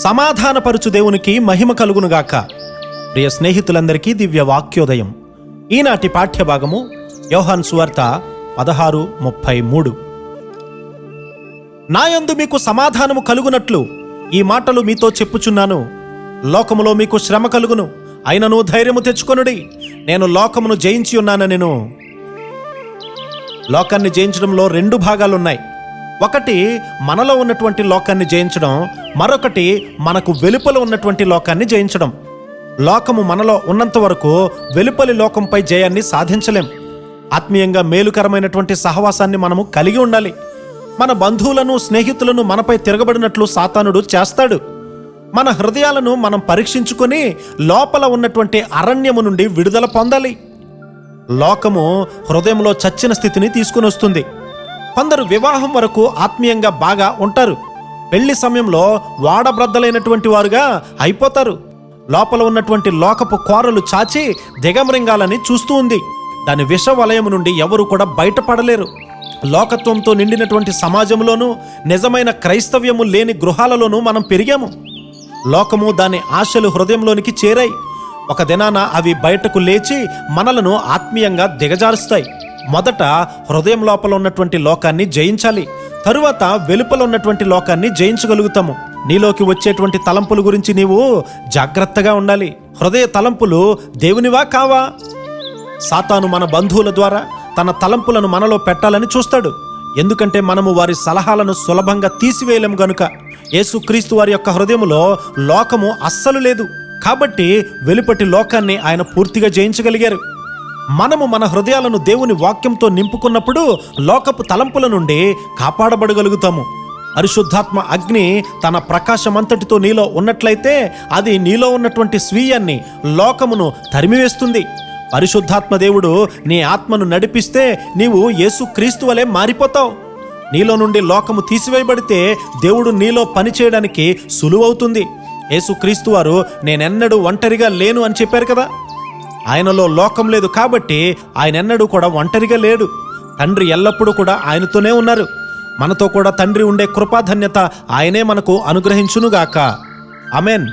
సమాధానపరుచు దేవునికి మహిమ కలుగునుగాక. ప్రియ స్నేహితులందరికీ దివ్య వాక్యోదయం. ఈనాటి పాఠ్యభాగము యోహాను సువార్త 16:33. నాయందు మీకు సమాధానము కలుగునట్లు ఈ మాటలు మీతో చెప్పుచున్నాను. లోకములో మీకు శ్రమ కలుగును, అయినను ధైర్యము తెచ్చుకొనుడి, నేను లోకమును జయించి ఉన్నానెను. లోకాన్ని జయించడంలో 2 భాగాలున్నాయి. ఒకటి మనలో ఉన్నటువంటి లోకాన్ని జయించడం, మరొకటి మనకు వెలుపల ఉన్నటువంటి లోకాన్ని జయించడం. లోకము మనలో ఉన్నంత వరకు వెలుపలి లోకంపై జయాన్ని సాధించలేం. ఆత్మీయంగా మేలుకరమైనటువంటి సహవాసాన్ని మనము కలిగి ఉండాలి. మన బంధువులను, స్నేహితులను మనపై తిరగబడినట్లు సాతానుడు చేస్తాడు. మన హృదయాలను మనం పరీక్షించుకొని లోపల ఉన్నటువంటి అరణ్యము నుండి విడుదల పొందాలి. లోకము హృదయంలో చచ్చిన స్థితిని తీసుకుని వస్తుంది. కొందరు వివాహం వరకు ఆత్మీయంగా బాగా ఉంటారు, పెళ్లి సమయంలో వాడబ్రద్దలైనటువంటి వారుగా అయిపోతారు. లోపల ఉన్నటువంటి లోకపు కోరలు చాచి దిగమరింగాలని చూస్తూ ఉంది. దాని విష వలయం నుండి ఎవరు కూడా బయటపడలేరు. లోకత్వంతో నిండినటువంటి సమాజంలోనూ, నిజమైన క్రైస్తవ్యము లేని గృహాలలోనూ మనం పెరిగాము. లోకము దాని ఆశలు హృదయంలోనికి చేరాయి. ఒక దినాన అవి బయటకు లేచి మనలను ఆత్మీయంగా దిగజారుస్తాయి. మొదట హృదయం లోపల ఉన్నటువంటి లోకాన్ని జయించాలి, తరువాత వెలుపల ఉన్నటువంటి లోకాన్ని జయించగలుగుతాము. నీలోకి వచ్చేటువంటి తలంపుల గురించి నీవు జాగ్రత్తగా ఉండాలి. హృదయ తలంపులు దేవునివా కావా? సాతాను మన బంధువుల ద్వారా తన తలంపులను మనలో పెట్టాలని చూస్తాడు. ఎందుకంటే మనము వారి సలహాలను సులభంగా తీసివేయలేము గనుక. యేసుక్రీస్తు వారి యొక్క హృదయములో లోకము అస్సలు లేదు. కాబట్టి వెలుపటి లోకాన్ని ఆయన పూర్తిగా జయించగలిగారు. మనము మన హృదయాలను దేవుని వాక్యంతో నింపుకున్నప్పుడు లోకపు తలంపుల నుండి కాపాడబడగలుగుతాము. పరిశుద్ధాత్మ అగ్ని తన ప్రకాశమంతటితో నీలో ఉన్నట్లయితే అది నీలో ఉన్నటువంటి స్వీయాన్ని, లోకమును తరిమివేస్తుంది. పరిశుద్ధాత్మ దేవుడు నీ ఆత్మను నడిపిస్తే నీవు యేసుక్రీస్తు వలె మారిపోతావు. నీలో నుండి లోకము తీసివేయబడితే దేవుడు నీలో పనిచేయడానికి సులువవుతుంది. యేసుక్రీస్తు వారు నేనెన్నడూ ఒంటరిగా లేను అని చెప్పారు కదా. ఆయనలో లోకం లేదు కాబట్టి ఆయనెన్నడూ కూడా ఒంటరిగా లేడు. తండ్రి ఎల్లప్పుడూ కూడా ఆయనతోనే ఉన్నారు. మనతో కూడా తండ్రి ఉండే కృపాధన్యత ఆయనే మనకు అనుగ్రహించునుగాక. ఆమేన్.